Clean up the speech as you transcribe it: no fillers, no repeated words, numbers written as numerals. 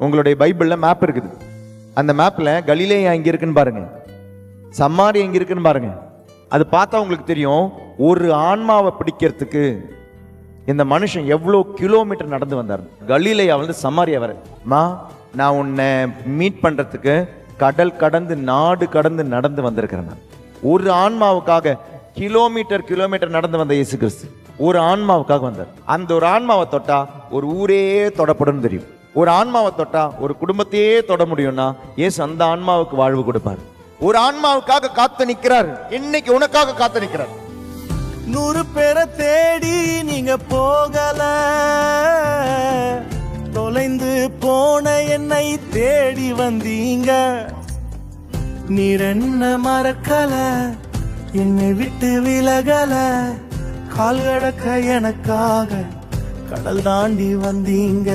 உங்களுடைய பைபிள்ல மேப் இருக்குது. அந்த மேப்ல கலிலேயா எங்க இருக்குன்னு பாருங்க, சமாரி எங்க இருக்குன்னு பாருங்க. அது பார்த்தா உங்களுக்கு தெரியும், ஒரு ஆன்மாவை பிடிக்கிறதுக்கு இந்த மனுஷன் எவ்வளோ கிலோமீட்டர் நடந்து வந்தார். கலிலேயா வந்து சமாரியா வர, நான் உன்னை மீட் பண்றதுக்கு கடல் கடந்து நாடு கடந்து நடந்து வந்திருக்கிறேன். நான் ஒரு ஆன்மாவுக்காக கிலோமீட்டர் நடந்து வந்த இயேசு கிறிஸ்து ஒரு ஆன்மாவுக்காக வந்தார். அந்த ஒரு ஆன்மாவை தொட்டா ஒரு ஊரே தொடப்படும் தெரியும். ஒரு ஆன்மாவை தொட்டா ஒரு குடும்பத்தையே தொட முடியும்னா இயேசு அந்த ஆன்மாவுக்கு வாழ்வு கொடுப்பார். ஒரு ஆன்மாவுக்காக காத்து நிற்கிறார். இன்னைக்கு உனக்காக காத்து நிற்கிறார். 100 பேரை தேடி நீங்க போகல, தொலைந்து போன என்னை தேடி வந்தீங்க. நீர் என்ன மறக்கல, என்னை விட்டு விலகல, கால் கடக்க எனக்காக கடல் தாண்டி வந்தீங்க.